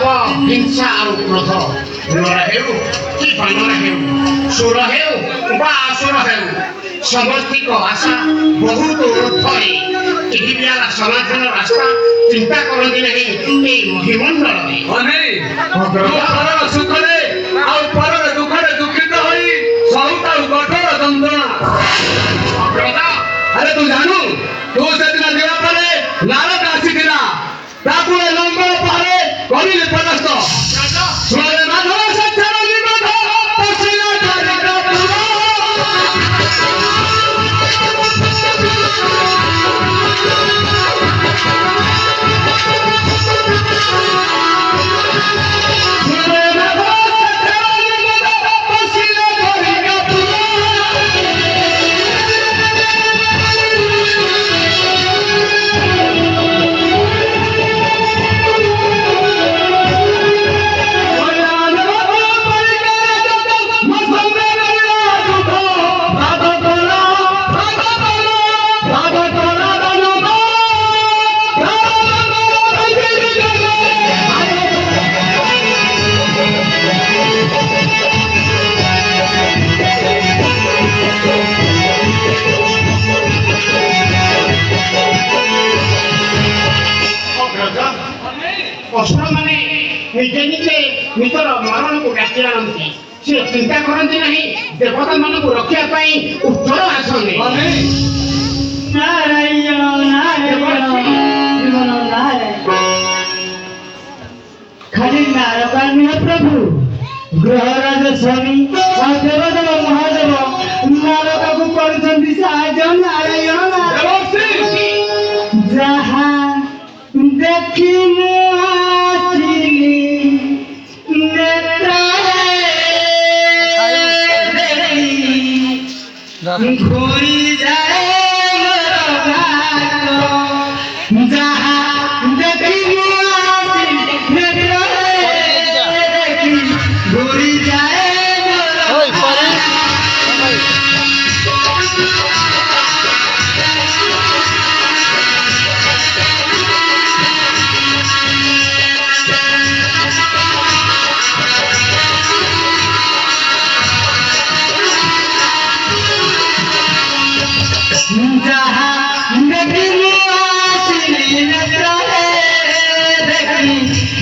पाप हिंसा और क्रोध नर हेउ कि बानर हेउ सुर हेउ बा असुर हेउ समस्तिक आशा बहुत ऊर्ध्वरे एही बियाला समाधान रास्ता चिंता करती नहीं ए महिमंडल में सुखरे और परर दुखरे दुखित होई सहुता कठोर यंत्रणा अरे तू जानू तू सेदिन देवा परे नारद आसीथिला ताकू लंबा पारे करिले परास्त सुरे माधव सच्चर निबंध पसिला धारिका असुर माने निजे निजे निजर मरण को डाकी आनती से चिंता करती नहीं देवता मान को रक्षा पाई उत्तर आसने नारायण नारायण खाली नारकार नुह प्रभु ग्रहराज स्वामी और देवदेव महादेव नारका को करछंती साहाय्य नारायण जहाँ देखी घूरी जाए जहाँ देखी घूरी जाए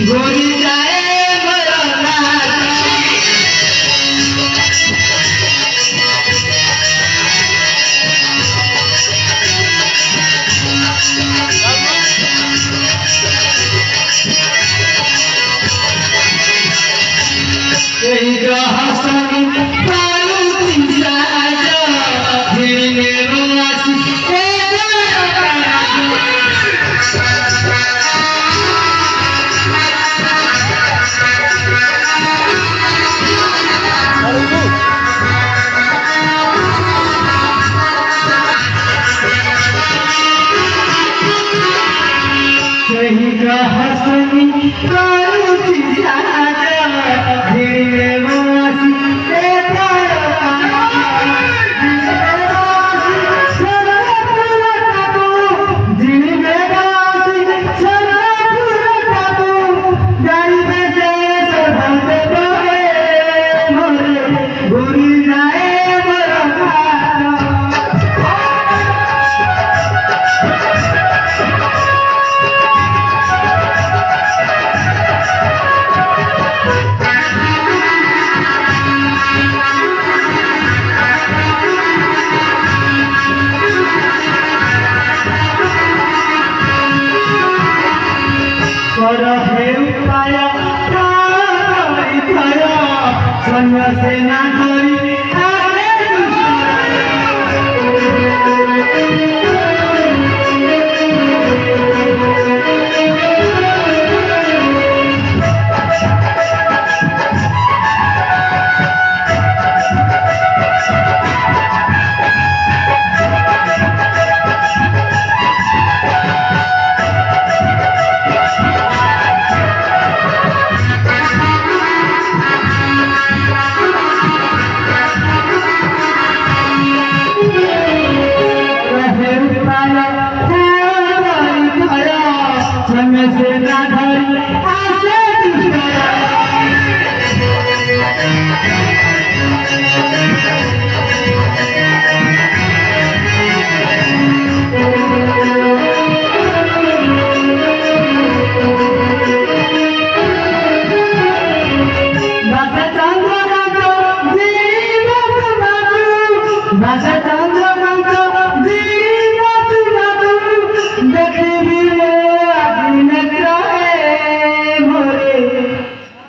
गोरी जाए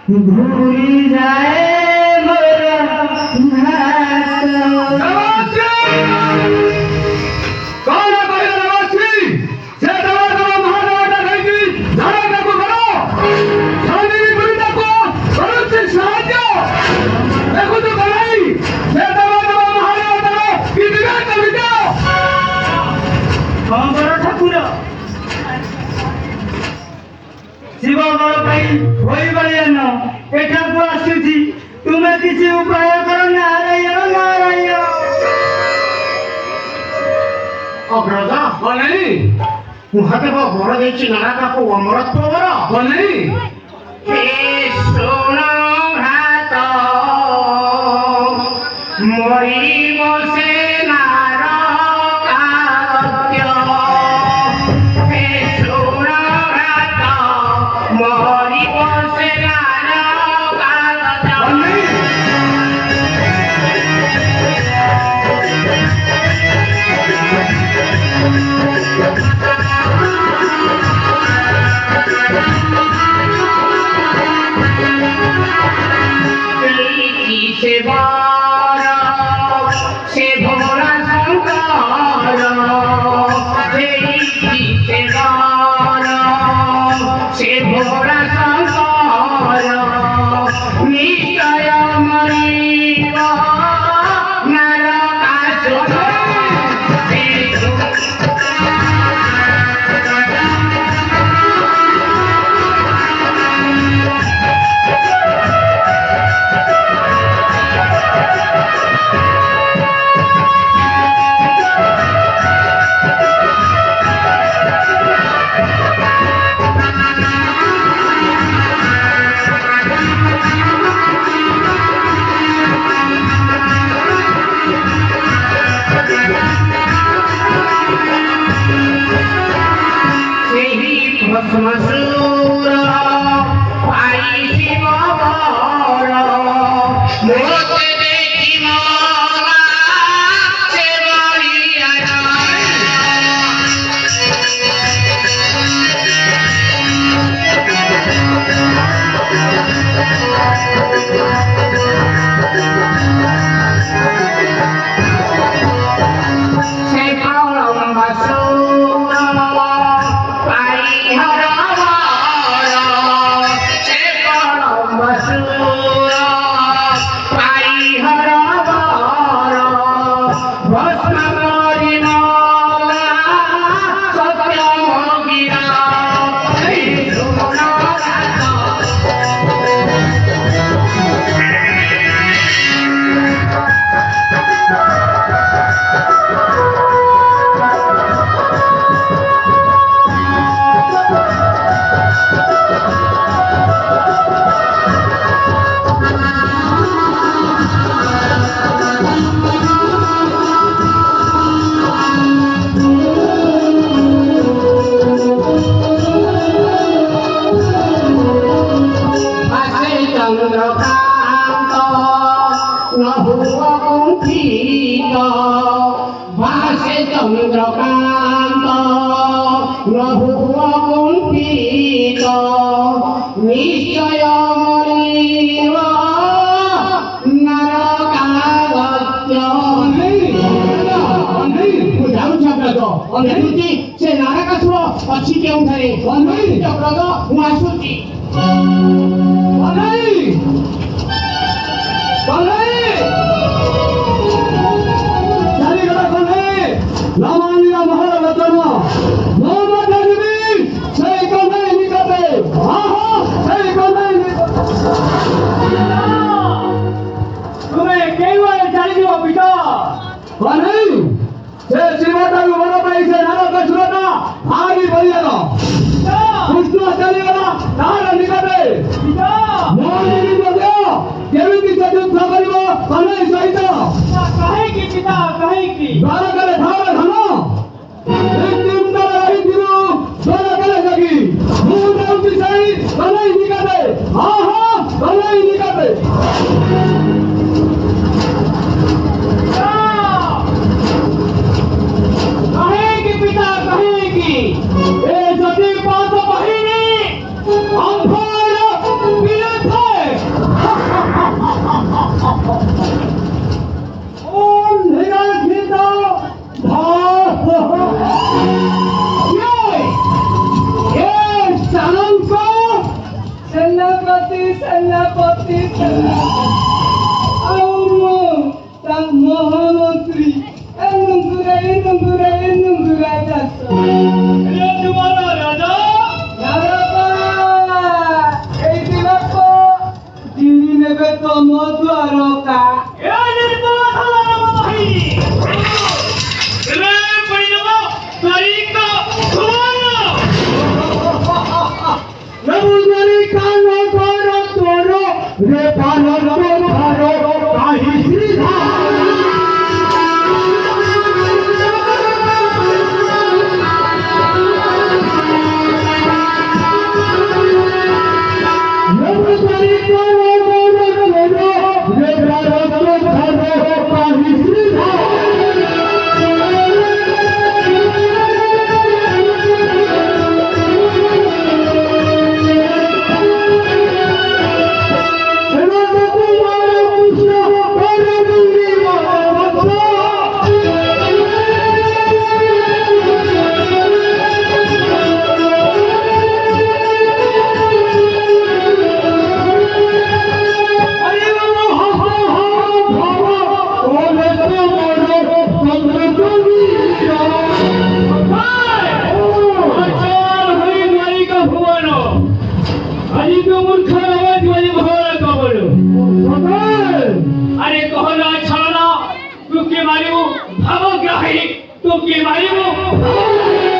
ঘুরি যায় মোরা হাত। कौन है भाई नवासी से दवा दवा महाराजा नहीं झाड़ा को करो शादी बुरी को करो से साहाଯ୍य देखो तो भाई से दवा दवा महाराजा की दिगा कर जाओ ହଁ ବଡ଼ ଠାକୁର ଶିବ ବଳ ପାଇଁ ହୋଇପାରିବନ ଏଠାକୁ ଆସୁଛି ତୁମେ କିଛି ଉପାୟ କର ନାରାୟଣ ନାରାୟଣ। ଅଗ୍ରଜ नहीं ମହାଦେବ ବର ଦେଇଛି ନାରାକାକୁ ଅମରତ୍ୱ ବର नहीं ହେ ଶୁଣ ଭ୍ରାତ ମରିବ ସେ ନାରକାଗତ୍ୟ। ହେ ଶୁଣ ଭ୍ରାତ ମରିବ ସେ ନାରକାଗତ୍ୟ। से बार से भोला शंकर से बार से भोला शंकर निश्चय मरीब नरकासुर। भस्मसूर पाई शिव बर मोते देखी मोरा से बलिया से कलम्बसूर पाई हर से कलम्बसूर पाई हर भस्म करी मोला सत्य मोगिरा। चंद्रकांत न हुआ कुंठित भाषे चंद्रकांत न हुआ कुंठित निश्चय मरीब नरकागत्य। से नारकासुर अच्छी केउठारे चक्रध मु आसुची नमानिया महारवचन मोहम्मद नबी से कन्है निकटे आहा से कन्है ତୁମେ କେଉଁଆଡ଼େ ଚାଲିଯିବ ପିତା? कन्है से शिवटाକୁ ବଳ ପାଇ ସେ ନାରକାସୁରଟା ଭାରି ବଳିଆର କୃଷ୍ଣ ଚାଲିଗଲା ତାର ନିକଟରେ ମୋହିନୀ ମଧ୍ୟ କେମିତି ସେ ଯୁଦ୍ଧ କରିବ କନ୍ହୈ ସହିତ? କାହିଁକି ପିତା କାହିଁକି? ଦ୍ୱାରକାରେ ଧାର ଧନ ରହିଥିଲୁ ଦ୍ୱାରକାରେ ଜଗି ମୁଁ ଯାଉଛି ସେଇ କନ୍ହୈ ନିକଟରେ ଆହା କନ୍ହୈ ନିକଟରେ। କାହିଁକି ପିତା କାହିଁକି? ଏ ଯଦି ପାଦ ବାହିନୀ ଅମ୍ଫଳ ବିରୁଦ୍ଧରେ सेनापति सेनापति ଆଉ ମୁଁ ତା ମହାମନ୍ତ୍ରୀ ଏନୁଙ୍ଗୁରା ଦାସ ଏ ତୁମର ରାଜା এইটি বাপ দিদি নেবে তম দ্বারকা ଏ ନିର୍ବାଧନ ବାহিনী রে পরিণব তারিখ ধন রবুজারি কানো কর তোর রে পালন ধর কাহি সিধা রবুজারি কানো কর তোর রে পালন ধর কাহি সিধা अरे कहना छलना तू के मारिबो भावग्राही तू के मारिबो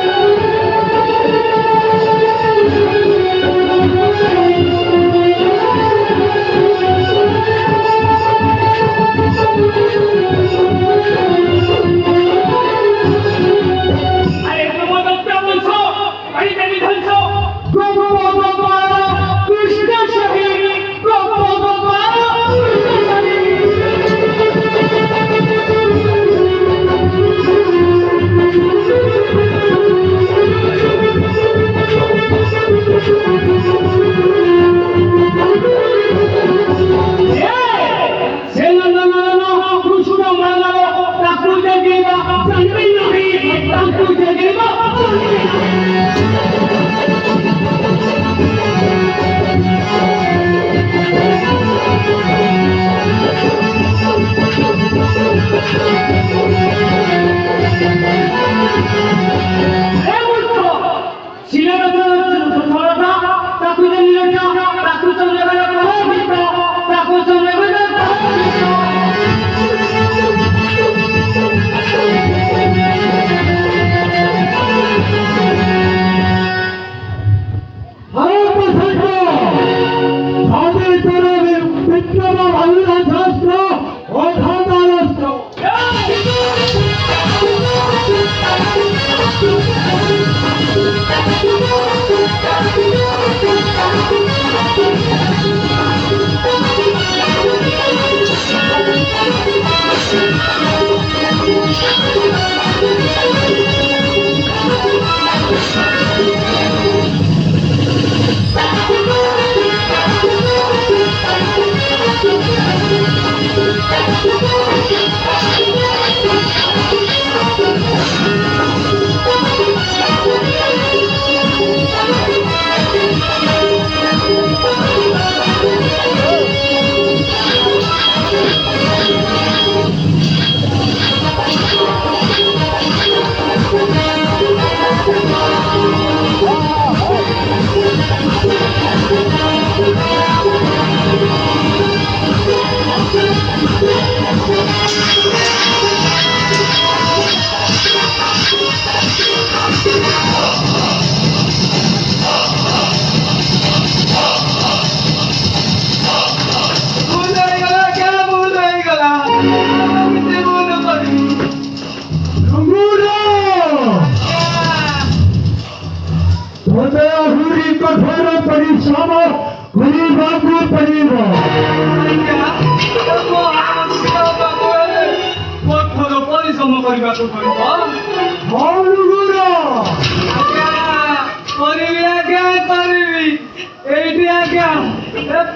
अरे तुम दत्ता बोलछो अरे देवी धनछो कृष्ण सही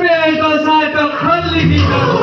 पेट साथ खोल ली